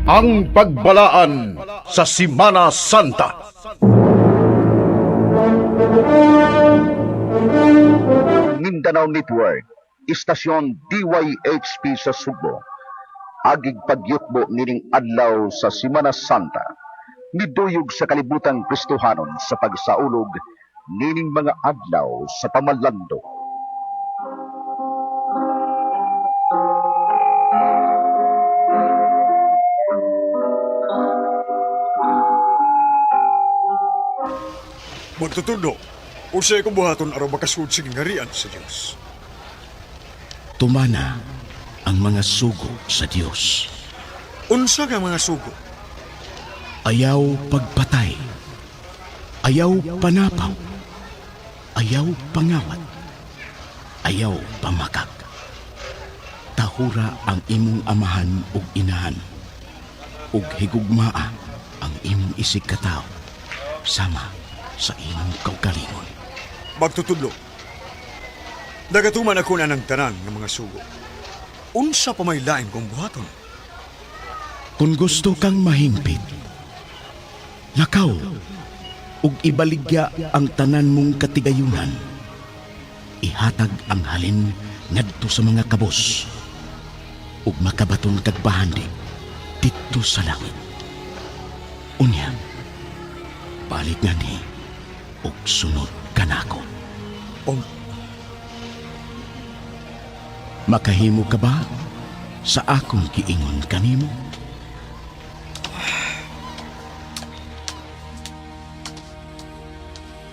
Ang pagbalaan sa Semana Santa. Mindanao Network, Istasyon DYHP sa Subo. Agig pagyutbo nining adlaw sa Semana Santa. Miduyog sa kalibutang Kristohanon sa pagsaulog nining mga adlaw sa pamalandong. Magtutundo, usay ko buhaton araw makasud sa gingarian sa Diyos. Tumana ang mga sugo sa Dios. Unsa nga mga sugo? Ayaw pagpatay. Ayaw panapaw. Ayaw pangawat. Ayaw pamakag. Tahura ang imong amahan ug inahan. Ug higugmaa ang imong isig katawo. Sama sa imong kaugalingon. Magtutundo. Nagatuman ako na ng tanan ng mga sugo. Unsa pa may lain kong buhaton? Kung gusto kang mahimpit, lakaw, ug ibaligya ang tanan mong katigayunan. Ihatag ang halin ngadto sa mga kabos, ug makabaton kag bahandi didto sa langit. Unya, balik nga ni, ug sunod kanako. Om, Makahimo ka ba sa akong giingon kanimo?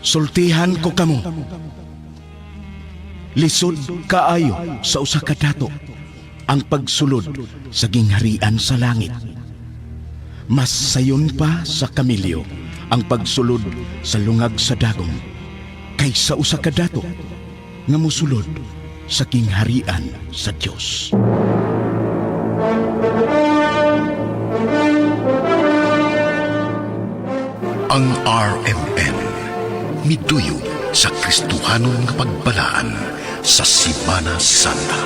Sultihan ko kamo. Lisod kaayo sa usa ka dato ang pagsulod sa gingharian sa langit. Mas sayon pa sa kamilyo ang pagsulod sa lungag sa dagom kaysa usa ka dato nga mosulod sa kingharian sa Dios. Ang RMN miduyog sa Kristohanon nga pagbalaan sa Semana Santa.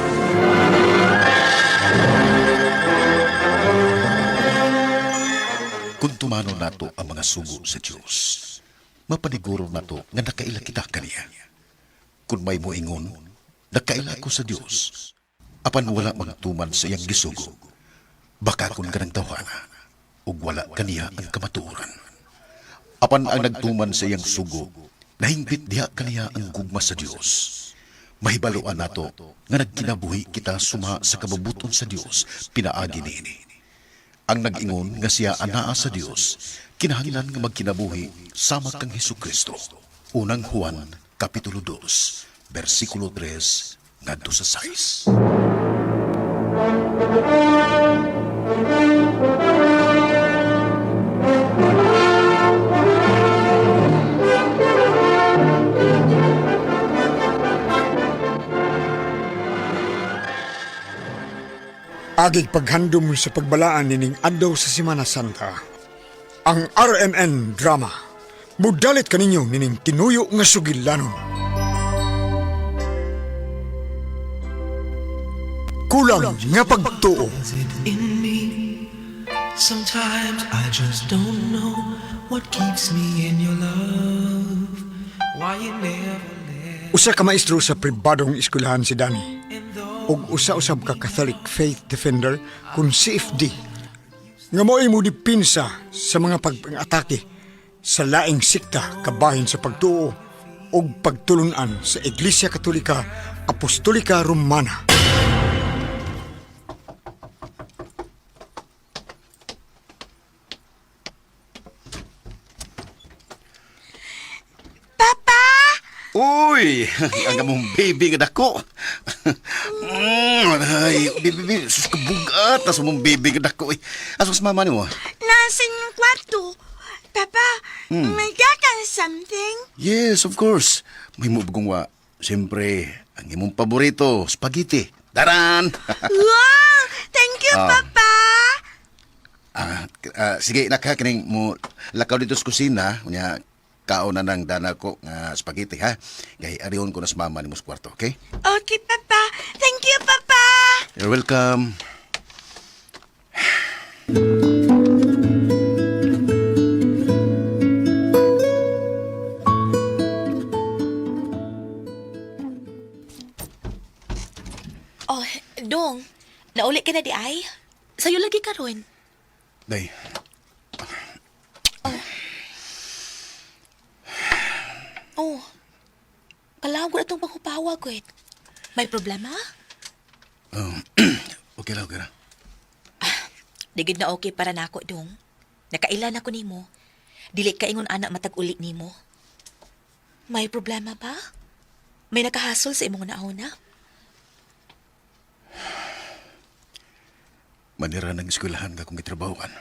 Kung tumano nato ang mga sugo sa Dios, mapaniguro nato nga nakaila kita kaniya. Kung may moingon, nakaila ko sa Dios, apan wala magtuman sa iyang gisugo, baka kung kanang tawana, ug wala kaniya ang kamatuoran. Apan ang nagtuman sa iyang sugo, nahingbit diha kaniya ang gugma sa Dios. Mahibaluan nato nga nagkinabuhi kita suma sa kababuton sa Dios, pinaagi niini. Ang nag-ingon nga siya anaa sa Dios, kinahanglan nga magkinabuhi sama kang Hesukristo. Unang Juan, Kapitulo 2, versikulo 3, ngadto sa 6. agig paghandom sa pagbalaan nining adlaw sa Semana Santa. Ang RMN drama. Mudalit kaninyo nining tinuyo nga sugilanon. Kulang nga pagtuo. Sometimes I just don't know what keeps me in your love. Why you never let Usa ka maestro sa pribadong eskwelahan si Danny. Ug usa-usab ka Catholic Faith Defender kun CFD. Nga mo'y mo dipinsa sa mga pag-atake sa laing sikta kabahin sa pagtuo ug pagtulunan sa Iglesia Katolika Apostolika Romana. Uy, ang among baby nga dako. Ay, baby, sus kabugat na sa mong baby nga dako. Asos mama ni mo? Nasa yung kwarto. Papa, may gagang something? Yes, of course. May mubugong wa. Siyempre, ang imong paborito, spaghetti. Daran! Wow! Thank you, Papa! Sige, kining mo lakaw dito sa kusina. Kunya, kaon na ng dana ko nga spaghetti, ha? Kaya ariyon ko na sa mama ni mo sa kwarto, okay? Okay, Papa. Thank you, Papa! You're welcome. Nauli ka na di ay? Sa'yo lagi karon. Day, Oh, kalago na itong panghupawa ko eh. May problema? okay lang, okay lang. Digid na okay para nako dong. Nakailan ako nimo. Dili ka ingon anak matag-uli nimo. May problema ba? May nakahasol sa imong nauna? Manira ng eskwelahan ka kung itrabahuan.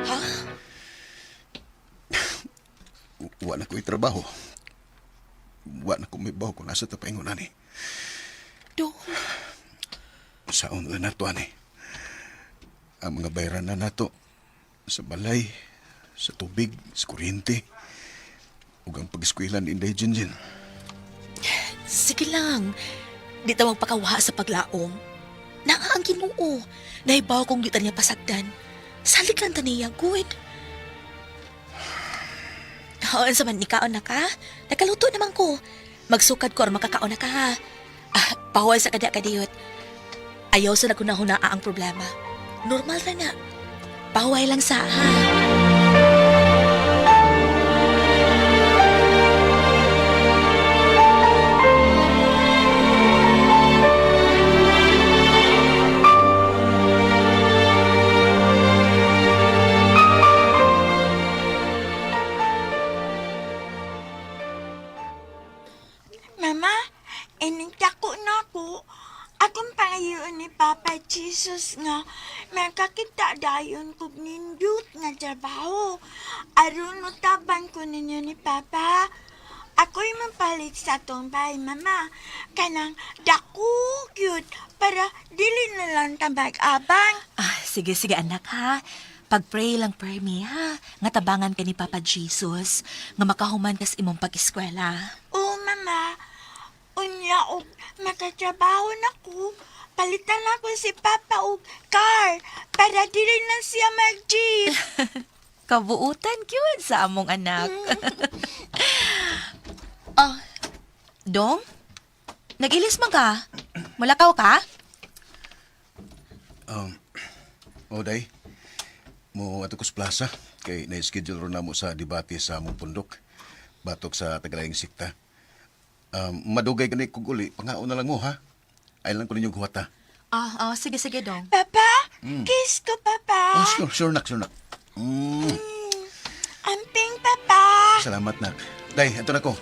Ha? Wa na ko itrabaho. Wa na ko may baho kung nasa tapaingon ani. Dong, Saon na nato ani. Ang mga bayaran na nato sa balay, sa tubig, sa kuryente, ug ang pag-eskwelahan inday Jinjin. sige lang. Di ta magpakawaha sa paglaom. Naa ang Ginoo. Nahibaw kong di ta niya pasagdan. Salig lang ta niya, good. Hoon sa man, nikaon na ka? Nakaluto naman ko. Magsukad ko or makakaon na ka ha. Pahuwal sa kada-kadiyot. Ayaw sa nakunahunaa ang problema. Normal na na. Pahuway lang sa ha. Mama, inintako na ko. Akong pangayoon ni Papa Jesus nga makakita dayon ko nindot nga trabaho. Aron mutaban ko ninyo ni Papa. Ako'y mapalit sa tong bahay, Mama. Kanang dako cute para dili na lang tabag-abang. Sige, anak ha. Pag-pray lang per me ha. Nga tabangan ka ni Papa Jesus. Nga makahuman kas imong pag-eskwela. Oo, Mama. Unya og makatrabaho na ko. Palitan ako si Papa og car para dili na siya mag-jeep. Kabuutan yun sa among anak. Dong? Nag-ilis man ka? Mulakaw ka? Day, mo ato ko sa plaza, kay na-schedule ro na mo sa debate sa among pundok, batok sa Tagalayang Sikta. Madugay ka na kuguli, pangaon na lang mo ha. Ay lang ko ninyo guwata. Sige, Dong. Papa, kiss ko, Papa. Sure nak. Amping, Papa. Salamat nak. Day, ito na ko.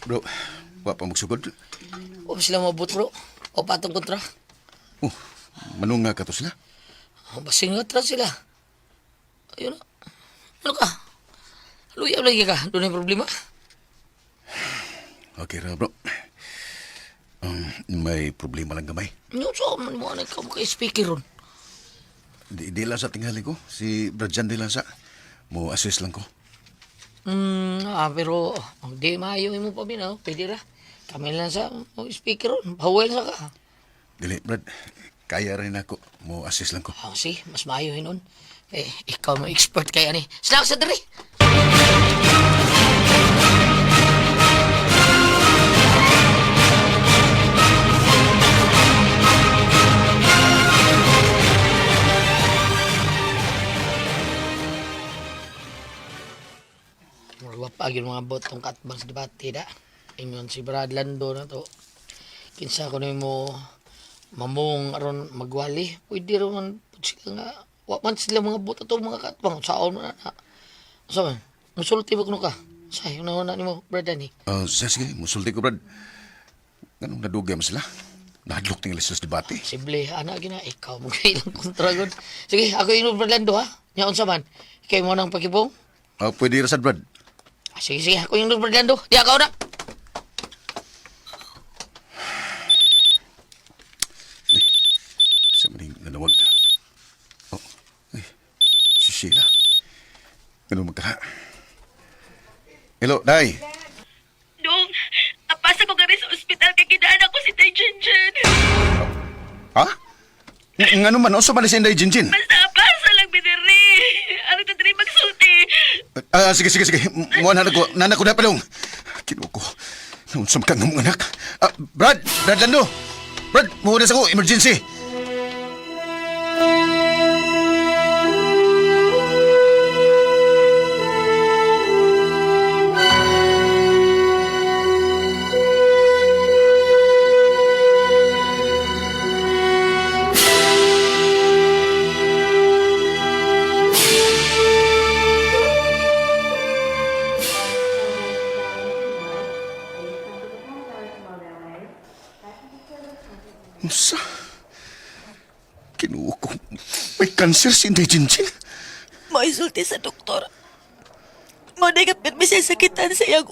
Bro, wa pa magsugod. O sila mabot bro. O patong kontra. Manong nga ka to sila. O basing nga tra sila. Ayun na. Ano ka? Luyaw lagi ka. Doon yung problema. Okay ra bro. May problema lang gamay. Ano so, man mo ka maka-speaker ron. Di lang sa tingali ko. Si Bradjan di lang sa. Mo assist lang ko. Pero di maayo mo pa binaw. Pwede ra. Kami lang sa speaker ron. Bawal sa ka. Dili, Brad. Kaya rin ako. Mo assist lang ko. Si, mas maayo nun. Ikaw mo expert kaya ni. Sila sa diri. Pag yung mga botong katbang sa debate da. Ingon si Brad Lando na to. Kinsa ko na mo mamong aron magwali. Pwede rin sila nga. Waman sila mga boto to mga katbang. Saon mo na na. So man, musulti ba kuno ka? Say, yung nauna ni mo, Brad Danny. Sige, musulti ko, Brad. Ganong nadugay mo sila? Nahadlok tinggal sa debate. Sible, anak gina, ikaw mo kailang kontragon. Sige, ako yung Brad Lando ha. Nyaon sa man. Ikaw mo nang pakibong. Pwede rasad, Brad. Sige, ako yung Brad Lando. Di ako na. Sa maning nanawag. Si Sheila. Ano magka? Hello, Day. Dong, apasa ko gabi sa ospital kay kidaan ako si Tay Jinjin. Ha? Nga naman, o sumali sa Inday Jinjin? Basta apasa lang biniri. Ano to diri magsulti? Sige. Muha nanak ko na palong. Kinuha ko. Naunsam ka ng mga anak. Brad Lando. Brad, muha na sa ko, emergency. Musa? Kinuha ko. May cancer si Inday Jinjin. May sulti sa doktor. Mo na kapit may sakitan sa iyang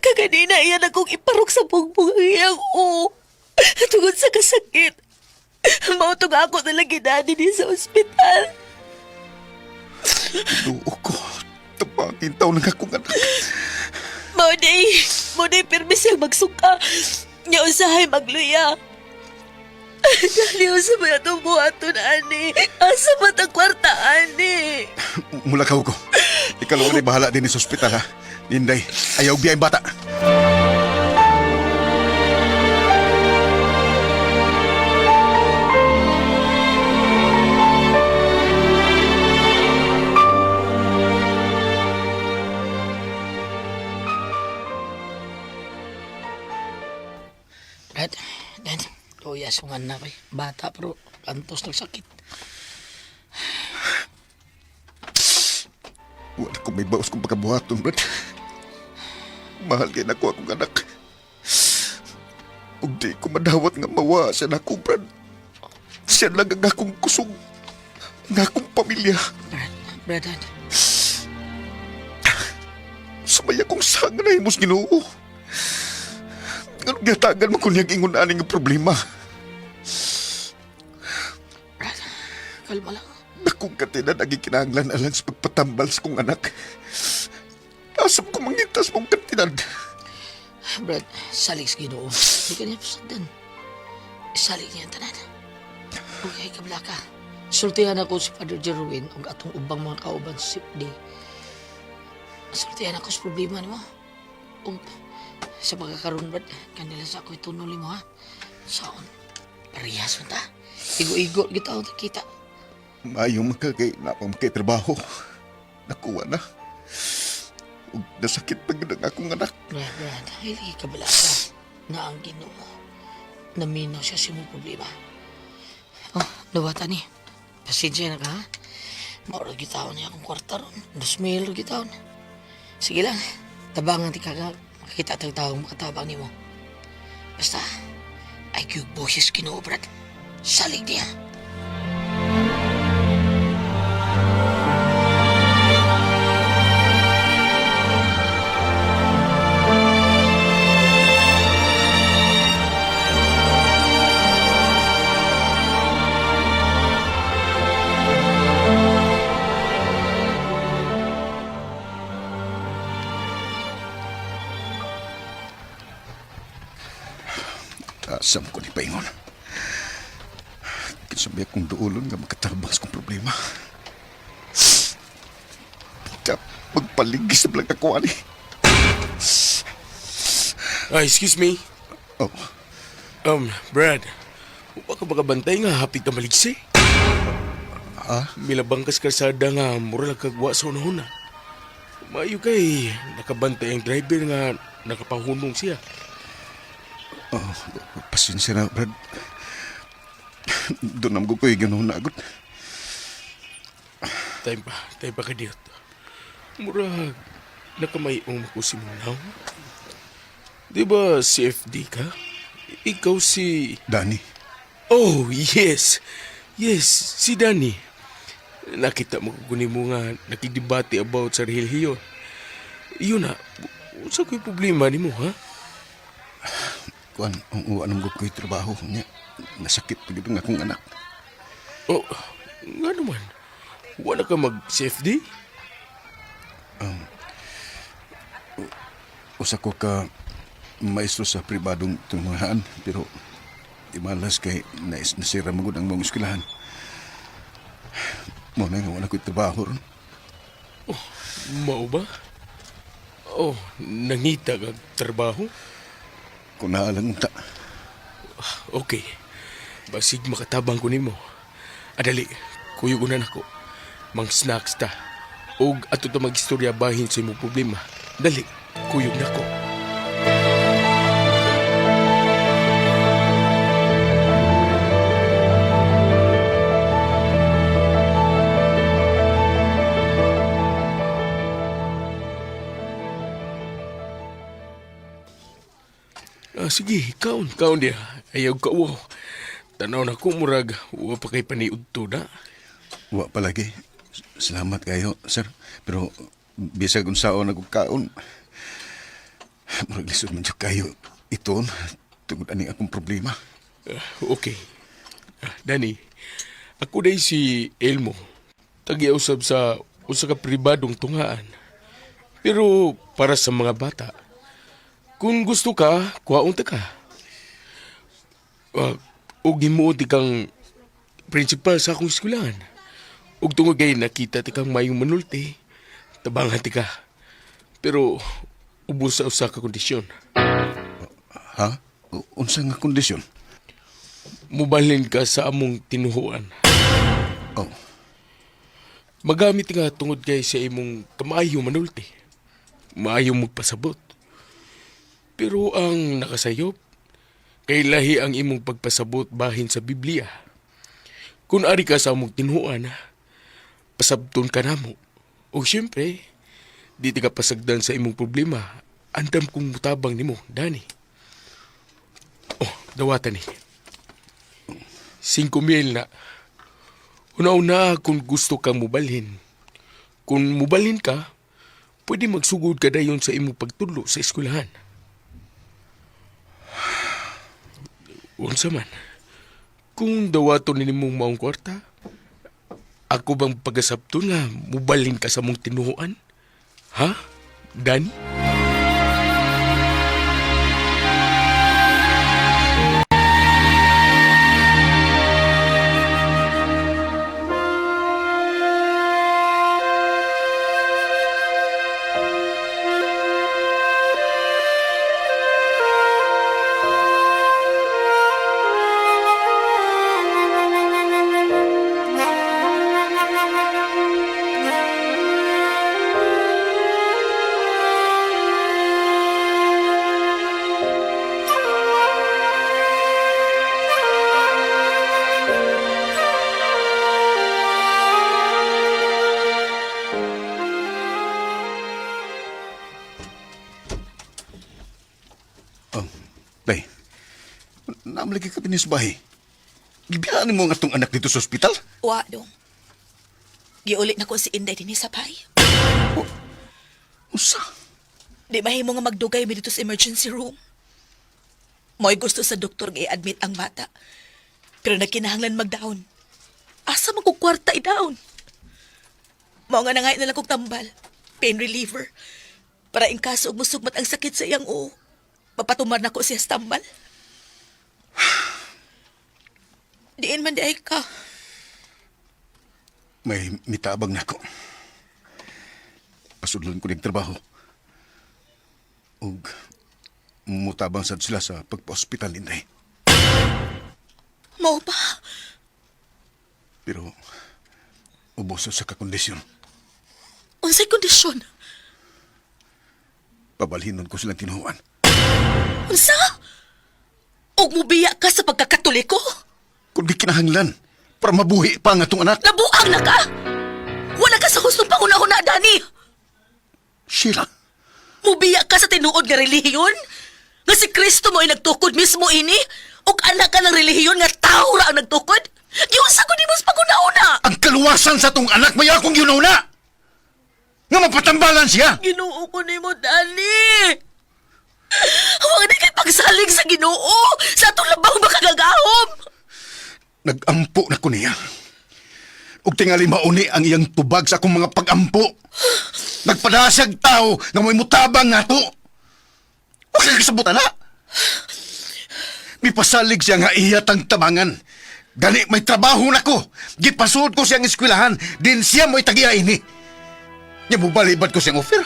Kaganina iyan akong iparok sa bugbog ang iyang Tungod sa kasakit. Mautong ako na lagi din sa ospital. Kinuha ko. Tabangin taon ng akong anak. Mo pirmi siyang magsuka. Niya usahay magluya. Daliw sa mga itong buhaton, ani. Asa ba ang kwarta, ani? Mulakaw ko. Ikaw lang ay bahala din sa ospital, ha? Inday, ayaw biyay bata. Dan, tuyas kong anak eh. Bata pero antos ng sakit. Wala ko may bawas kong pagkabuhaton, Brad. Mahal kayo na ko akong anak. Kung di ko madawat nga mawa siya na ako, Brad. Siya lang ang akong kusog. Ang akong pamilya. Brad. Sumaya kong sanga na himos Ginoo. Anong gatagan mo kung niyang ingon aning problema? Brad, kalma lang. Nakong katinan naging kinahanglan alang sa pagpatambal sa kong anak. Asap ko mangintas mong katinan. Brad, salig sa Ginoo. Di ka niya pasagdan. Salig niya ang tanan. Okay, kabla ka. Sultihan ako si Father Jerwin o atong ubang mga kauban sa sipdi. Sultihan ako sa problema ni mo. Sa pagkakaroon, Brad, kanila sa ako'y tunuli mo, ha? Saon, parehas mo ta. Igo-igo, kita ako nakita. Mayong makagay na akong trabaho. Nakuha na. Ug nasakit pag ng akong anak. Brad, hindi kabala ka na ang Ginoo. Naminaw siya sa mong problema. Nawata ni. Pasensya na ka, ha? Mauro gitaon niya akong kwarta ron. 2,000 gitaon. Sige lang, tabangan ti ka makita tang taong makatabang ni mo. Basta, ay kiyog boses Ginoo, Brad. Salig niya. Asam ko ni paingon. Kinsabi akong duulon nga makatabang sa kong problema. Kaya magpaligis na lang ako, ani. Excuse me. Oh, Brad. Huwag ka magabantay nga hapit ka maligsi. Milabang kas kalsada nga mura lang kagwa sa unahuna. Mayo kay nakabantay ang driver nga nakapahunong siya. pasensya na, Brad. Doon naman ko yung gano'n na agad. Time pa ka diyot. Murag, nakamayong ko si Munaw. Di ba CFD ka? Ikaw si... Danny. Oh, yes. Yes, si Danny. Nakita mo kunin mo nga nakidebate about sa relihiyon. Yun na, sa ko'y problema ni mo, ha? Kuan, ang uwan ko ko'y trabaho niya. Nasakit pa gito nga akong anak. Oh, nga naman. Wala ka mag-CFD? Usa ko ka maestro sa pribadong tunguhan, pero di malas kay nasira mo ang mga eskwelahan. Muna nga wala ko'y trabaho ron. Mao ba? Oh, nangita kag trabaho? Kung naalang ta, Okay. Basig makatabang ko nimo. Adali, kuyugunan ako. Mang snacks ta. Og ato ta mag-istorya bahin sa imong problema. Dali, kuyog na ko. Sige, kaon dia. Ayaw ka, wow. Tanaw na ko, murag, wa pa kay paniud to na. wa palagi. Salamat kayo, sir. Pero bisag unsaon ako kaon. Murag lisod man jud kayo iton tungod ani akong problema. Okay. Dani, ako day si Elmo. Tagiusab sa usa ka pribadong tungaan. Pero para sa mga bata, kung gusto ka, kuhaon ta ka. Og himuot kang principal sa akong eskwelahan. Og tungod kay nakita ti kang mayong manulti, tabangan ti ka. Pero ubos sa usa ka kondisyon. Ha? Unsa nga kondisyon? Mubalhin ka sa among tinuhuan. Oh, Magamit nga tungod kay sa imong kamaayong manulti. Maayong magpasabot. Pero ang nakasayop, kay lahi ang imong pagpasabot bahin sa Biblia. Kung ari ka sa among tinuhuan, pasabton ka namo. O siyempre, di ti ka pasagdan sa imong problema. Andam kong mutabang nimo, Dani. Oh, dawatan ni. 5,000 na. Una-una kung gusto kang mubalhin. Kung mubalhin ka, pwede magsugod ka dayon sa imong pagtulo sa eskwelahan. Unsa man, kung dawaton ni mong maong kwarta, ako bang pagasabton nga mubalhin ka sa mong tinuhuan? Ha, Dani? day. Namalagi ka binisbahi. Gibihaan mo nga tong anak dito sa ospital? Wa dong. Giulit na ko si Inday din sa pay. Usa? Di mahimo nga magdugay mi dito sa emergency room. Mo'y gusto sa doktor nga i-admit ang bata. Pero nakinahanglan mag-down. Asa magkukwarta i-down? Mao nga nangay na lang kong tambal. Pain reliever. Para in kaso musugmat ang sakit sa iyang o mapatumar na ko siya sa tambal. Diin man di ay ka. May mitabang na ako. Pasudlan ko ng trabaho. Ug mutabang sad sila sa pagpa-hospital, Inday. Mao ba? Pero ubos sa kakondisyon. Unsay kondisyon? Pabalhinon ko silang tinuhuan. Unsa? Og mubiya ka sa pagkakatoliko? Kung di kinahanglan, para mabuhi pa ang atong anak. Nabuang na ka! Wala ka sa hustong panguna-una, Dani! Sheila, Mubiya ka sa tinuod nga relihiyon? Nga si Kristo mo ay nagtukod mismo ini? O anak ka ng relihiyon nga tao ra ang nagtukod? Giunsa ko di mas paguna-una! ang kaluwasan sa tong anak may akong yununa! Nga mapatambalan siya! Ginoo ko ni mo, Dani! Huwag na kay pagsalig sa Ginoo! Sa atong labang makagagahom! Nagampo na ko niya. ug tingali mauni ang iyang tubag sa akong mga pagampo. Nagpadasag tao nga may mutabang nga to. Huwag kang kasabot, ana. Mipasalig siya nga iyatang tabangan. Gani may trabaho na ko. Gipasud ko siyang eskwelahan, din siya mo'y tagiya ini. Nga mubalibad ko siyang offer.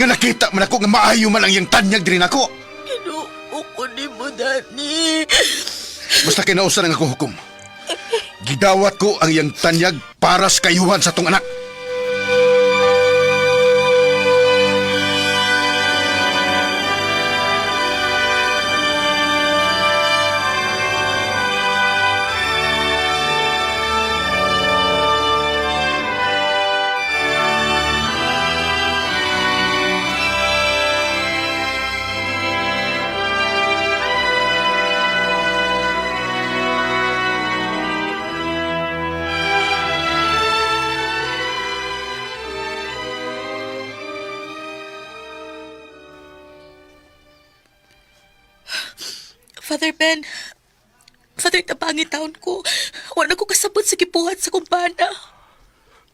Nga nakita man ako nga maayo man ang iyang tanyag din ako. Inuo ko ni mo, Danny. Basta kinausan ang ako hukom. Gidawat ko ang iyang tanyag para sa kayuhan sa tong anak. Father Ben, Father, tabangin taon ko. Wala ko kasabot sa gibuhat sa kumpana.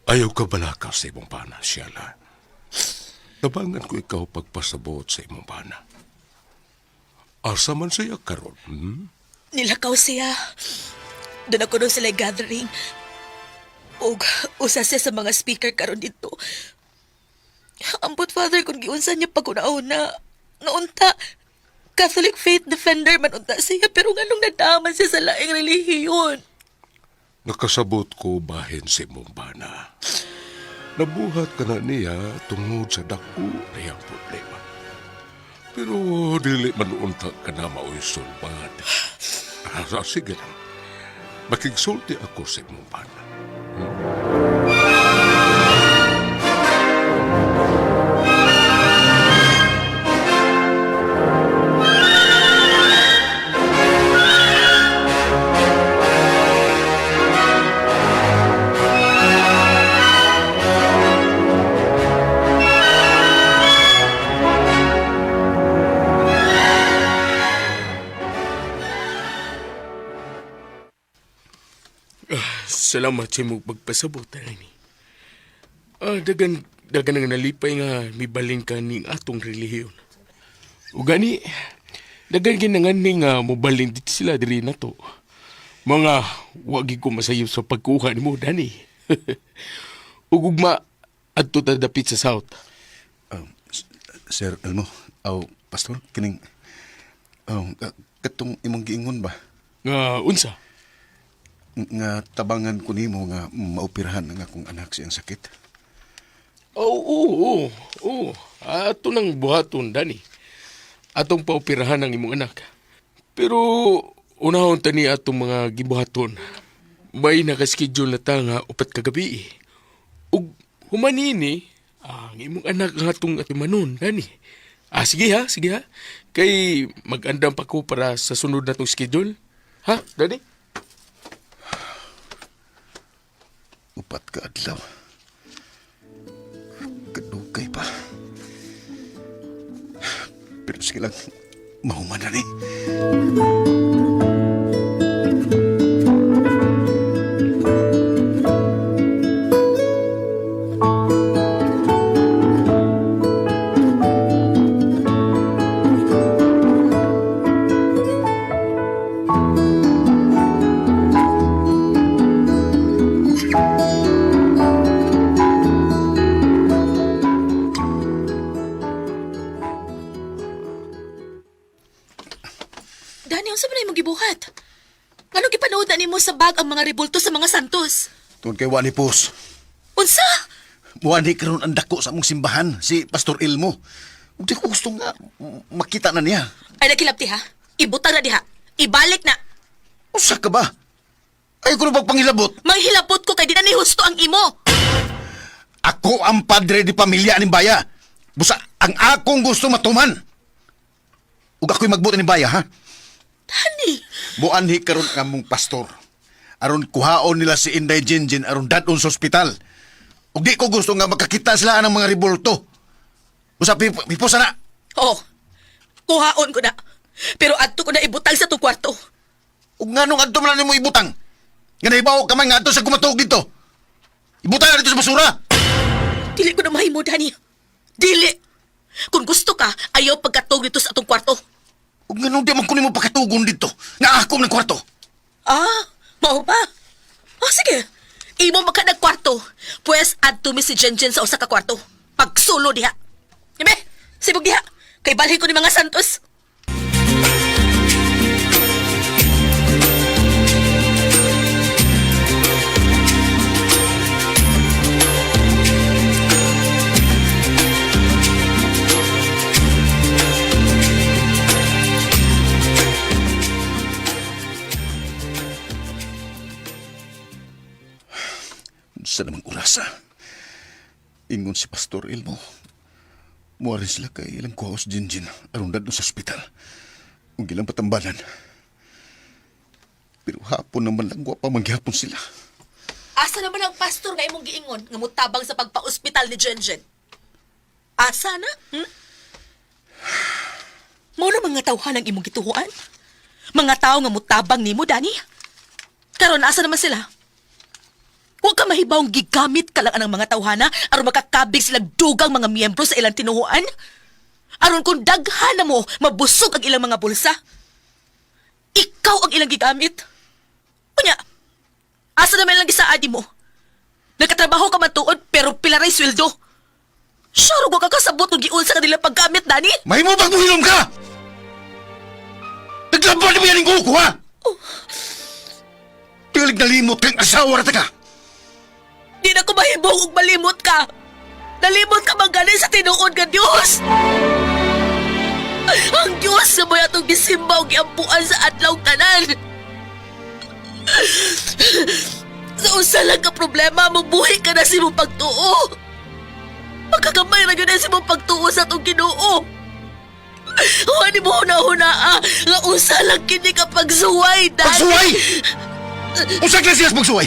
Ayaw ka balakaw sa imong bana, Sheila. Tabangan ko ikaw pagpasabot sa imong bana. Asa man siya karon? Nilakaw siya. Doon ako nung sila gathering. Og usa siya sa mga speaker karon dito. Ambot, Father, kung giunsa niya pag-una-una. Naunta, Catholic Faith Defender man unta siya, pero nganong nadaman siya sa laing relihiyon. Nakasabot ko bahin sa imong bana. Nabuhat ka na niya tungod sa dako na iyang problema. Pero dili man unta ka na mao'y sulbad. Sige lang. Makigsulti ako sa imong bana. Salamat sa imong pagpasabot, Danny. Dagan ang nalipay nga mibaling ka ning atong relihiyon. O gani, dagan ginangan ning mubaling dito sila diri na to. Mga wagi ko masayo sa pagkuha ni mo, Danny. Ugugma adto ta dapit sa South. Sir Elmo, Pastor, kining katong imong giingon ba? Nga unsa? Nga tabangan ko nimo nga maoperahan ang akong anak siyang sakit. Oo. Ato nang buhaton, Danny. Atong paoperahan ang imong anak. Pero unahon tani atong mga gibuhaton. May nakaschedule na ta nga 4 ka gabi. Ug humanini ang imong anak nga atong atimanon, Danny. Sige ha. Kay mag-andam pa ko para sa sunod na tong schedule. Ha, Danny? 4 ka adlaw. Kadugay pa. Pero sige lang, mahuman na ni. Danny, ang sabi na yung gibuhat. Ngano gipanood na nimo sa bag ang mga rebulto sa mga santos? Tungkol kay Wani Pos. Unsa? Wani karon ang dako sa among simbahan, si Pastor Elmo. Hindi ko gusto nga makita na niya. Ay, nakilapti ha? Ibutang na diha. Ibalik na. Usa ka ba? Ay ko na pagpangilabot. Manghilapot ko kay di na ni husto ang imo. Ako ang padre di pamilya ni Baya. Busa, ang akong gusto matuman. Ug ako'y magbuti ni Baya, ha? Danny, Muanhi karon nga mong pastor. Aron kuhaon nila si Inday Jinjin aron dadon sa ospital. Ug di ko gusto nga makakita sila ng mga rebulto. Busa, piposa na. oh, kuhaon ko na. Pero adto ko na ibutang sa tong kwarto. Ug nga nung adto man nimo ibutang. Nga naibaw ka man nga adto sa kumatog dito. Ibutang na dito sa basura! Dili ko na mahimo, Danny. Dili! Kung gusto ka, ayaw pagkatog dito sa atong kwarto. Kung ganun di man kunin mo pakatugon dito, nga ako ng kwarto. Ah, mao ba? Oh, sige. Imo maka nagkwarto. Pues, add to me si Jenjen sa usa ka kwarto. Pagsulo diha. Yabe, sibog diha. Kay balhin ko ni mga Santos. Sa namang orasa. Ingon si Pastor Elmo. Muwarin sila kay ilang kuhaos Jinjin aron dadto sa ospital. Kung ilang patambalan. Pero hapon naman lang pa manggihapon sila. Asa naman ang pastor nga imong giingon nga mutabang sa pagpa-ospital ni Jenjen? Asa na? Mao na mga tawhan ang imong gituhuan? Mga tao nga mutabang nimo, Dani? Karon asa naman sila? Huwag ka mahibawang gigamit ka lang ang mga tawhana aron makakabig silang dugang mga miyembro sa ilang tinuhuan? Aron kung daghan na mo, mabusog ang ilang mga bulsa? Ikaw ang ilang gigamit? Kunya, asa naman lang gisaadi mo? Nagkatrabaho ka man tuod pero pilaray sweldo. Sure ko kakasabot kung giun sa kanilang paggamit, Dani? May mo bang muhilom ka? Naglaban na mo yan ko, ha? Tilig na limot kang asawa na ka. Di na ko mahibong ug malimot ka. Nalimot ka bang galing sa tinuod nga Diyos? Ang Diyos sa mo atong gisimba ug giampuan sa adlaw tanan. Sa usa lang ka problema, mabuhi ka na si mong pagtuo. Pagkakamay na yun na si mong pagtuo sa atong Ginoo. Huwag mo huna-hunaa nga usa lang kini ka pagsuway, Dad. Pagsuway! Usa klaseng pagsuway?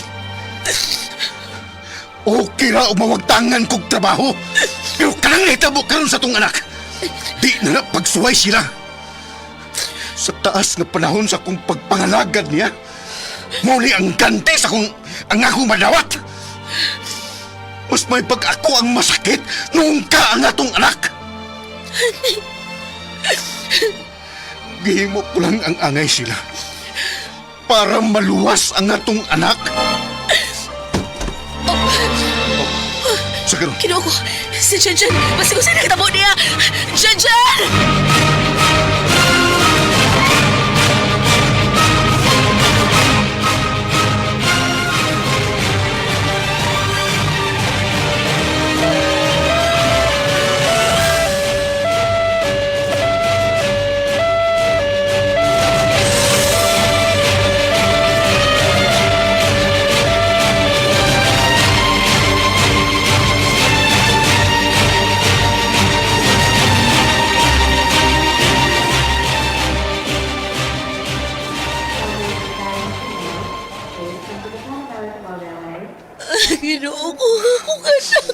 Okay ra o mawagtangan kog trabaho. Pero kanang nahitabo karon sa tong anak. Di na pagsuway sila. Sa taas nga panahon sa akong pagpangalagad niya, muli ang ganti sa ang akong madawat. Mas may pag ako ang masakit noong ka ang atong anak. Gihimo ko lang ang angay sila para maluwas ang atong anak. Sa karon. Kinuha ko. Si Jenjen. Basta ko sila kitabo niya. Jenjen! Ginoo ko akong anak.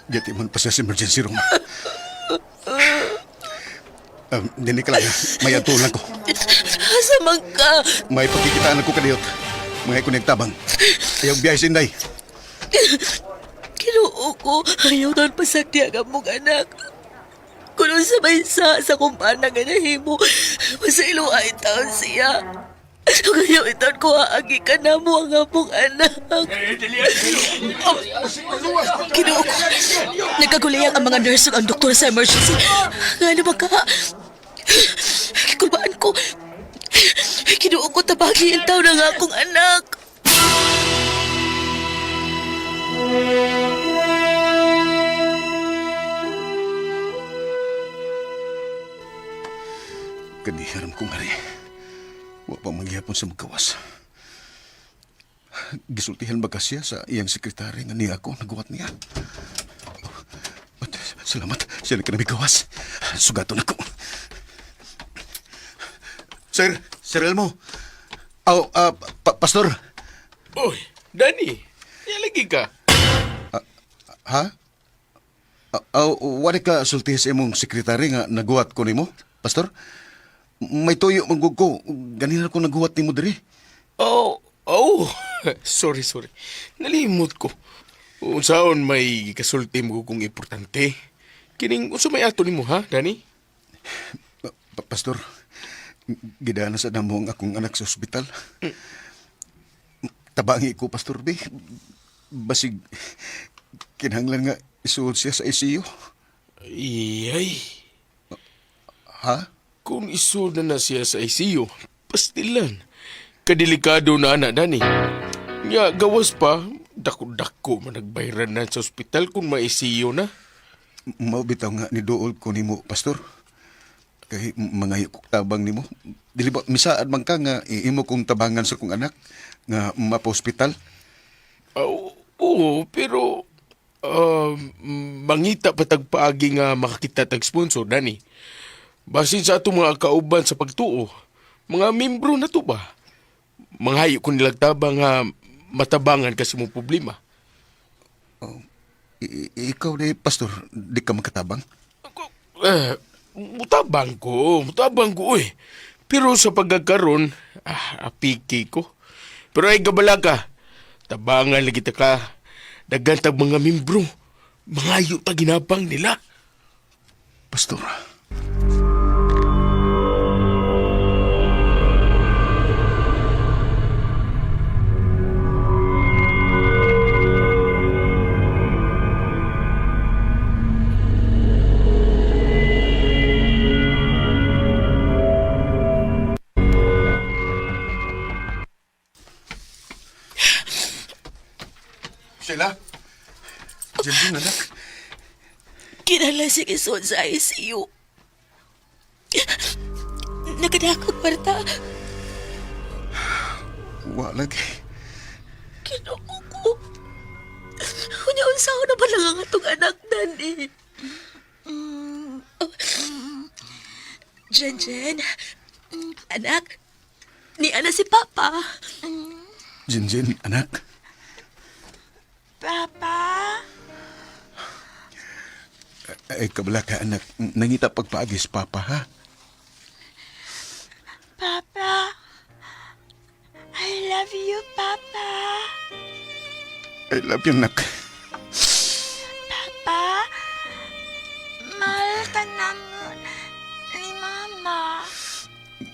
Gati man pa sa emergency room. Dini ka lang. May atulan ko. Asa man ka? May pagkikitaan ko kaniyot. Mga ikunigtabang. Ayaw biyay sinday. Ginoo ko, ayaw doon pasagdiag ang mong anak. Kung sa bansa sa kumpana nga nahimo, masailuay taon siya. Ngayon itan ko haagi ka na mo ang among anak. Ginoo ko, nagkagulayang ang mga nurse ug ang doktor sa emergency. Nga naman ka, kikulbaan ko. Ginoo ko tabagi ang taon ng akong anak. Kaniharam kong hari. Wa pa mangyapon sa magkawas. Gisultihan ba siya sa iyang sekretary nga niya ako naguwat niya? Salamat. Siya na kanamigawas. Sugato na ko. Sir Elmo. Pastor. Oy, Danny. Lagi ka. Ha? Wala ka sulti sa imong sekretary nga naguwat ko nimo, Pastor? May tuyo manggug ko. Ganina ko naguwat nimo diri. Oh, Sorry. Nalimot ko. Unsaon may kasulti mo kung importante. Kining unsa may ato nimo ha, Dani? Pastor, gidana sa damo ang akong anak sa ospital. Tabangi ko, Pastor B. Basig, kinahanglan nga isuod siya sa ICU. Iyay. Ha? Kung isod na siya sa ICU, pastilan. Kadelikado na anak, Dani. Nga, gawas pa, dako-dako managbayran na sa ospital kung may ICU na. Maubitaw nga ni Dool ko nimo, Pastor. Kay mga kong tabang nimo. Dili ba misaad man ka nga iimo kong tabangan sa kong anak nga mapa-ospital? Oo, pero mangita patag paagi nga makakita tag sponsor, Dani. Basin sa ato mga kauban sa pagtuo, mga membro na to ba? Manghayo ko nilang tabang nga matabangan kasi mong problema. Ikaw ni Pastor, di ka makatabang? Mutabang ko eh. Pero sa pagkakaroon, apiki ko. Pero ay gabala ka, tabangan lagi ta ka. Dagantag mga membro, mangayo ta ginapang nila. Pastor, Sheila? Diyan anak. Kinala si Kisod sa ICU. Nakadakot parta. Wa lagi. Kinuko ko. Unya-unsaon na ba lang ang atong anak, Dani? Jen. Anak, ni ana si Papa. Jinjin, anak. Papa? Ay, kabala ka, anak. Nangita pagpaagis, Papa, ha? Papa? I love you, Papa. I love you, anak. Papa? Mahal ka naman ni Mama.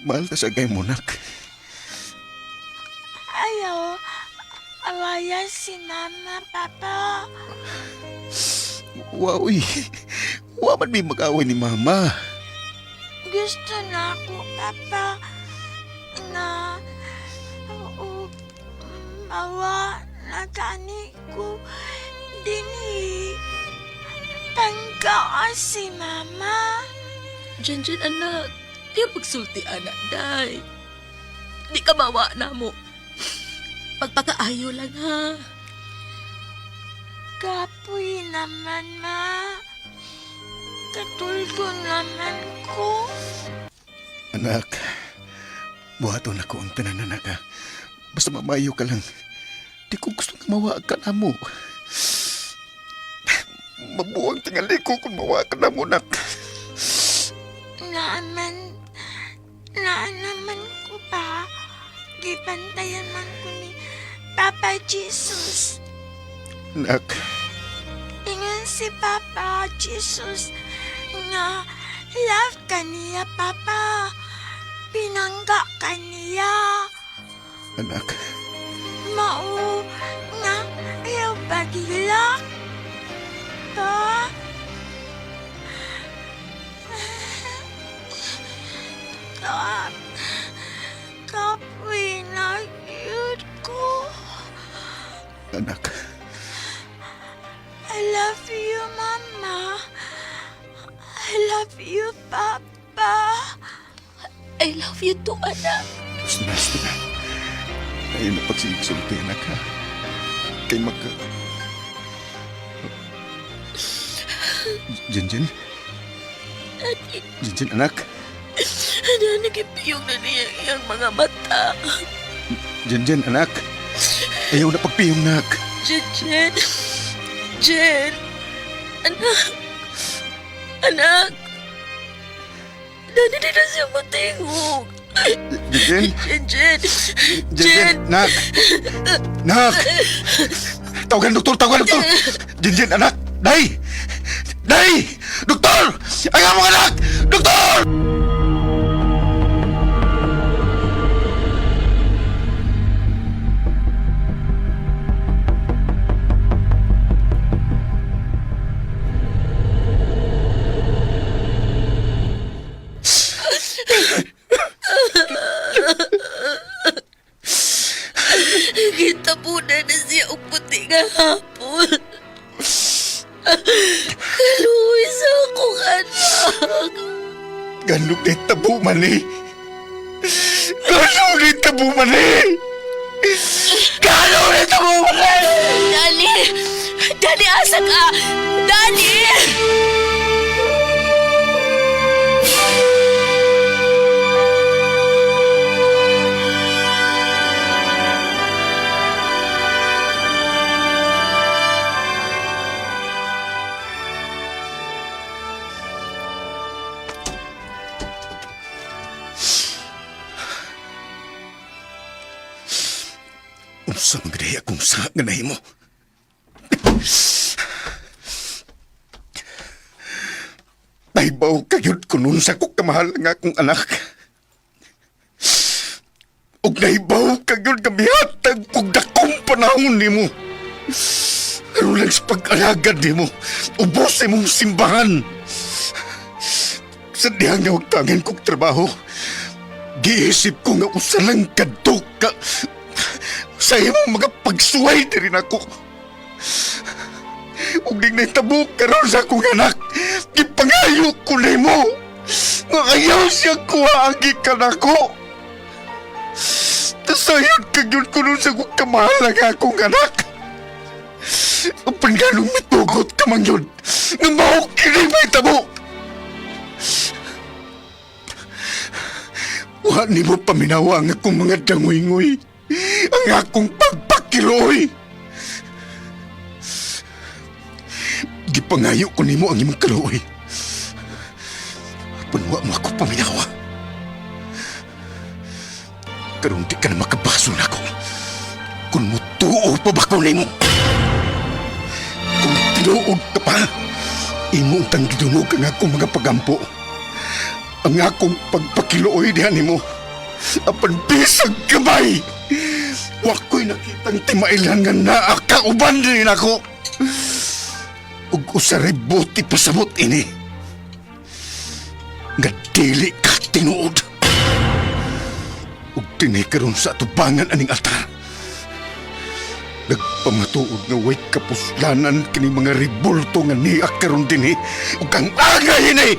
Mahal ka sa gay mo, anak. Ayaw. Awayan si Mama, Papa. Wawi. Wa man may mag-away ni Mama. Gusto na ako, Papa, na mawa na tani ko dini. Tangka si Mama. Jen, anak. Di pagsulti, anak, day. Di ka bawa na mo. Pagpakaayo lang, ha? Kapoy naman, Ma. Katulgo naman ko. Anak, buhaton ako ang tanan, anak, ha? Basta mamayo ka lang. Di ko gusto nga mawa ka na mo. Mabuang tingali ko kung mawa ka na mo, anak. Naanaman ko pa. Gibantayan man ko ni Papa Jesus. Anak, Ingon si Papa Jesus nga love ka niya, Papa. Pinangga ka niya. anak. Mao nga ayaw pagilak. Pa? Kapoy na yun ko. Anak, I love you, Mama. I love you, Papa. I love you too, anak. gusto na. Ayaw na pagsisulti, anak, ha? Kay magka... Jinjin? Jinjin, anak? Ano, nagipiyong na niya iyang mga mata. Jinjin, anak? Ayaw na pagpiyong, anak. Jen. Anak. Dani, di na siya matingog. Jinjin? Jen! Jinjin, nak! Nak! Tawagan doktor, tawagan doktor! Jinjin, anak! Day! Day! Doktor! Ang among anak! Doktor! Kita muna na siya ang puti nga hapon. Kaluwi sa akong anak. Ganun din tabo man eh. Ganun din tabo man eh. Ganun din tabo man eh. Dani! Dani, asa ka! Dani! Unsa man gid akong sa nga nahimo? Naibaw kayod ko nun sa ko kamahal nga akong anak. Ug naibaw kayod nga mihatag kog dakong panahon nimo. Ano lang sa pag-alagad nimo, ubos imong simbahan. Sa dihang nga tangan kong trabaho, giisip ko nga usa lang kadto ka sa imong mga pagsuway na rin ako. Ug di nahitabo karon sa akong anak, gipangayo ko nimo nga ayaw siya kuha ang gikan ako. Tasayod kagyud ko nun sa kong kamahal nga akong anak. Ang panganong mitugot ka man yun, nga mahok kini may tabo. Wa ni mo paminawa ang akong mga dangoy-ngoy, ang akong pagpakiloy. Gipangayo ko nimo ang imong kaluoy. Apan wa mo ako paminawa. Karon di ka na makabaso na ako. Kung mutuo pa ba ko nimo? Kung tinuod ka pa, imo utang gidunog ang akong mga pagampo. Ang akong pagpakiluoy dihan nimo. Apan bisag kamay. Wa ko'y nakitang timailan nga naa kauban din ako. Ug usaray buti pasabot ini. Nga dili ka tinuod. Ug tinay karon sa atubangan aning altar. Nagpamatuod nga way kapuslanan kini mga ribulto nga niya karon dinhi ug ang angay ini.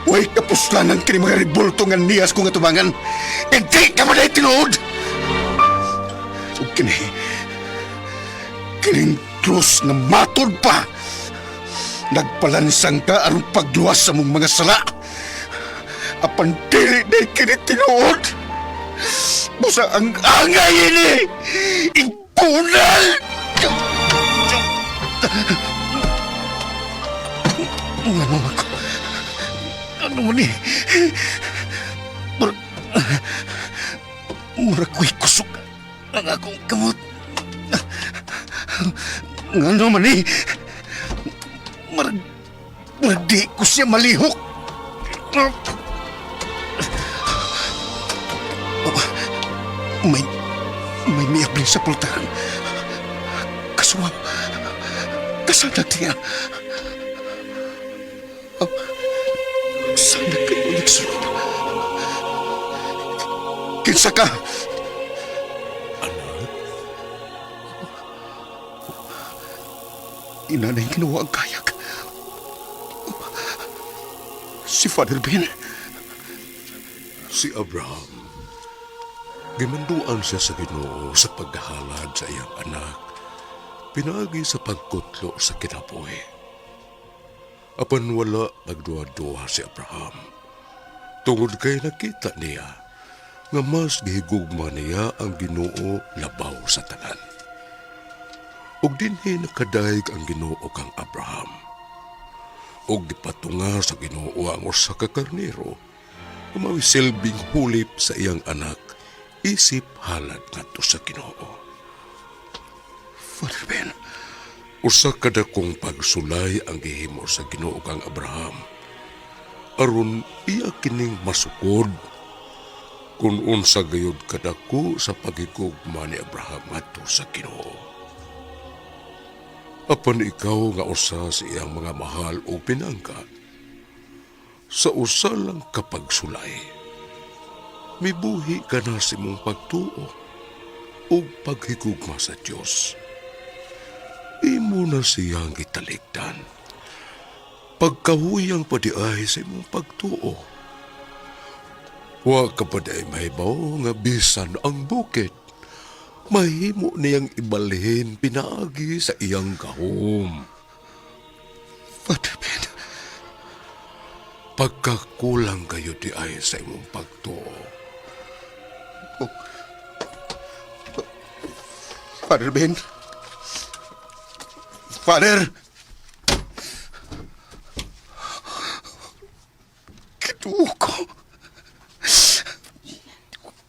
Way kapuslanan kini mga ribulto nga niyas kong atubangan. Hindi ka man ay tinuod. Ug kining krus nga matod pa. Nagpalansang ka aron pagluwas sa mong mga sala. Apan dili na kini tinuod. Busa ang angay ini. Ipunal! Ano mo ako? Ano mo ni? Murag ko'y kusok ang akong kamot. Ano man ni? Murag di ko siya malihok. May miyabling sa pultahan. Kasuwa. Kasanag niya. Sana kayo nagsulod. Kinsa ka? Anak? Inanay ginawa ang kayak. Si Father Ben. Si Abraham. Gimanduan siya sa Ginoo sa paghalad sa iyang anak. Pinagi sa pagkutlo sa kinabuhi. Apan wala nagduwa-duwa si Abraham. Tungod kay nakita niya nga mas gihigugma niya ang Ginoo labaw sa tanan. Ug dinhi nakadayeg ang Ginoo kang Abraham. o gipatunga sa Ginoo ang usa ka karnero nga mawisilbing hulip sa iyang anak isip halad ngadto sa Ginoo. Father Ben, Usa ka dakong pagsulay ang gihimo sa Ginoo kang Abraham aron iya kining masukod kung unsa gayud kadako sa pagigugma ni Abraham ngadto sa Ginoo. Apan ikaw nga usa sa iyang mga mahal o pinangga, sa usa lang kapagsulay, mibuhi ka na sa imong pagtuo o paghigugma sa Diyos. Imo na siyang gitalikdan. Pagkahuyang pa di ay sa imong pagtuo. Wa ka pa di ay mahibaw nga bisan ang bukid mahimo niyang ibalhin pinaagi sa iyang gahom. Father Ben, Pagkakulang kayo di ay sa imong pagtuo. Father Ben, Father, Ginoo ko,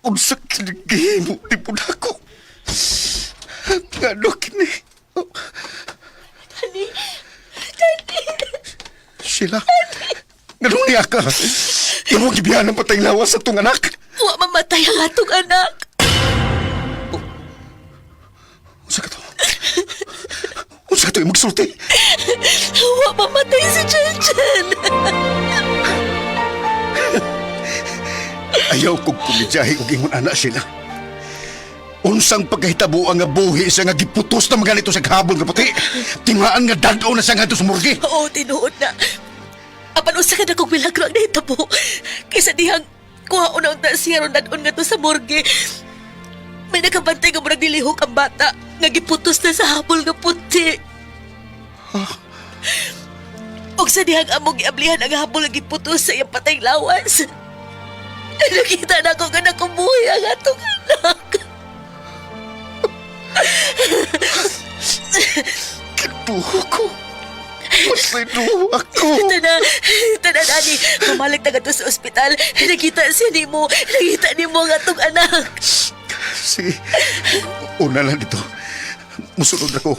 unsa kinigihimo ni po nako. Ngano kini? Dani! Sheila, ngano niya ka? Imo gibiyan ang patay lawas sa tong anak. Wa mamatay ang atong anak! Unsa ka to? Unsa ka to magsulti? Wa mamatay si Jan. Ayaw kong kumidyahe og ingon anak sila. Unsang pagkahitabo ang nga buhi sa nga giputos na mga nito sa kahabol nga puti. Tingaan nga dadaw na sa nga sa morgue. Oo, tinuod na. Apan usa ka na kong milagro ang nahitabo. Kaysa dihang kuhaon ang tasiyaro nadon nga to sa morgue. May nakabantay nga murag nilihok ang bata nga giputos na sa habol nga puti. Og sa dihang among giablihan ang habol nga giputos sa iyang patay lawas. Nakita na ko nga nakumuhi ang atong anak. Kaduho ko. Masaydo ako. Tana, Dani. Mamalik na ka sa ospital. Nakita siya ni mo. Nakita ni mo ang atong anak. Sige. Una lang dito. Musunod ako.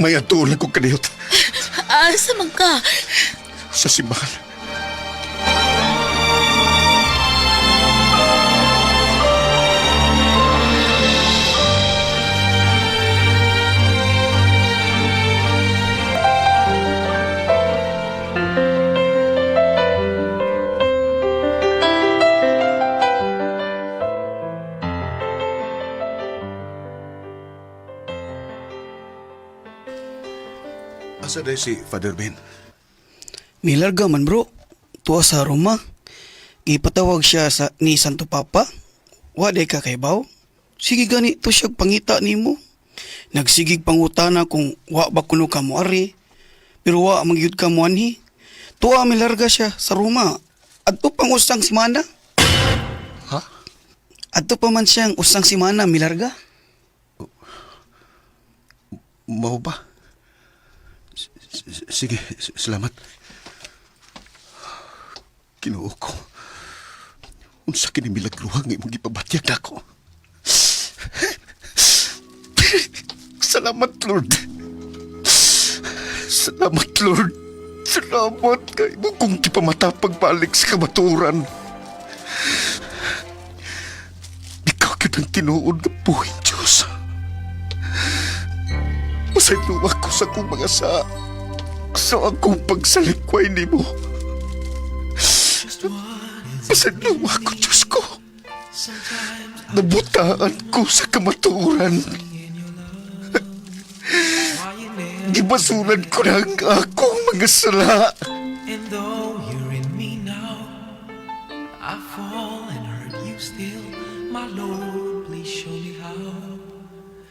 May atuon ko kaniyot. Asa man ka? Sa simbahan. Asa day si Father Ben? Milarga man bro, tuwa sa Roma. Ipatawag siya ni Santo Papa. Waday ka kay baw. Sige gani to siya pangita nimo. Nagsigig pangutana kung wa ba kuno ka mo ari. Pero wa magyud ka mo anhi. Tuwa milarga siya sa Roma. Adto pang usang simana. Ha? Adto pa man siyang usang simana milarga. Mau ba? Sige, salamat. Ginoo ko. Unsa kini milagruhan nga imong gipabatyag nako. Salamat, Lord. Salamat, Lord. Salamat kay mo kung gipamatapag balik sa kamaturan. Ikaw yun ang tinuod na buhay, Diyos. Masaylo ako sa kong mga sa akong pagsalikway ni mo. Masaylo ako, Diyos ko. Nabutaan ko sa kamaturan. Gibasulan ko na ang akong mga sala. And though you're in me now, I fall and hurt you still. My Lord, please show me how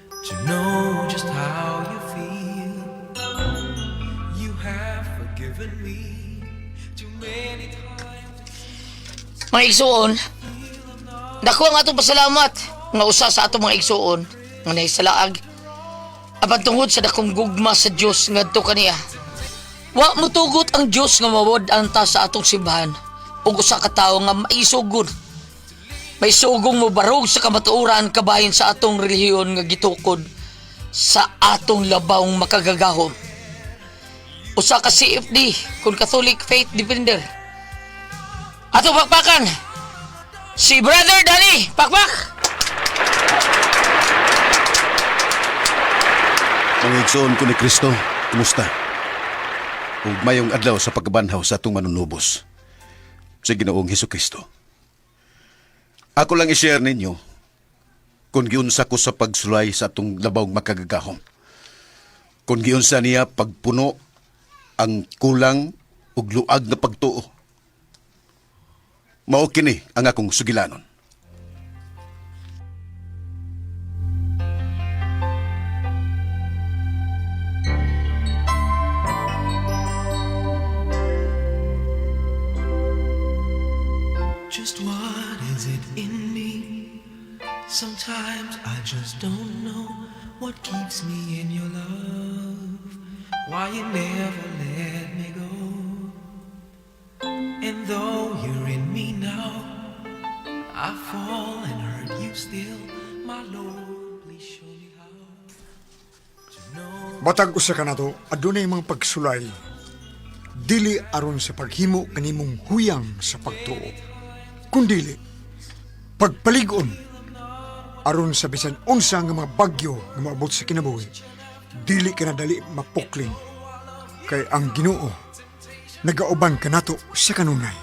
to know just how you feel. You have forgiven me too many times. Mga igsuon, dako ang atong pasalamat nga usa sa atong mga igsuon nga nahisalaag. Apan tungod sa dakong gugma sa Dios ngadto kaniya. Wa mo tugot ang Dios nga mawad anta sa atong simbahan ug usa ka tawo nga maisugod. May sugong mo barog sa kamatuoran kabahin sa atong relihiyon nga gitukod sa atong labawng makagagahom. Usa ka CFD kung Catholic Faith Defender. Ato pakpakan si Brother Danny Pakpak. Mga igsoon ko ni Kristo, kumusta? Ug mayong adlaw sa pagbanhaw sa atong manunubos sa Ginoong Hesukristo. Ako lang i-share ninyo kung giunsa ko sa pagsulay sa atong labawng makagagahom. Kung giunsa niya pagpuno ang kulang ug luag na pagtuo. Mao kini ang akong sugilanon. Just what is it in me? Sometimes I just don't know what keeps me in your love. Why you never let me go. And though you're in me now, I fall and hurt you still. My Lord, please show me how to know. Matag usa ka nato, adunay mga pagsulay. Dili aron sa paghimo kanimong huyang sa pagtuo. Kundili, pagpaligon aron sa bisan unsa nga mga bagyo nga maabot sa kinabuhi, dili ka na dali mapukling. Kay ang Ginoo nagauban kanato sa kanunay.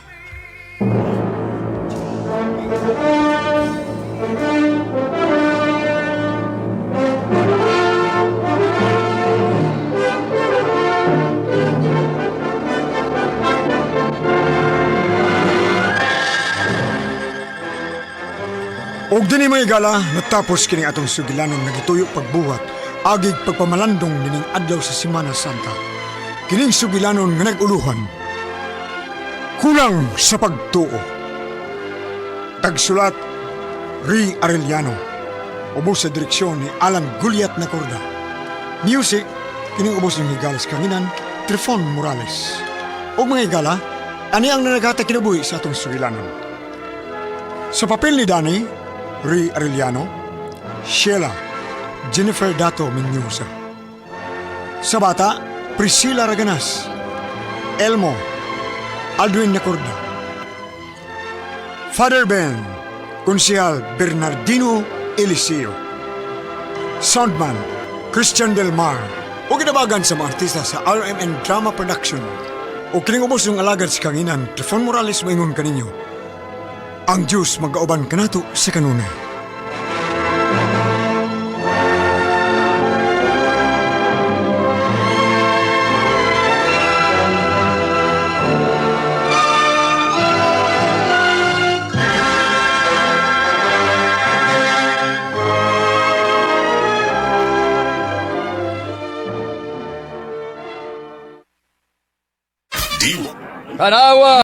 Og dini mga igala, natapos kining atong sugilanon nagituyo pagbuhat, agig pagpamalandong nining adlaw sa Semana Santa. Kining sugilanon nga naguluhan, kulang sa pagtuo. Tagsulat, Ri Arellano, ubos sa direksyon ni Alan Gulyat Nacorda. Music, kining ubos ng higala sa kanginan, Trifon Morales. Og mga igala, ani ang nanagata kinabuhi sa atong sugilanon. Sa papel ni Danny, Ri Arellano, Sheila, Jennifer Dato Mendoza. Sa bata, Priscilla Raganas, Elmo, Aldwin Nacorda. Father Ben, Konsehal Bernardino Eliseo. Soundman, Christian Del Mar. O ginabagan sa mga artista sa RMN Drama Production. O kining ubos ng alagad sa kanginan, Trifon Morales maingon kaninyo. Ang Diyos mag-auban kanato sa kanunay. Tanawa!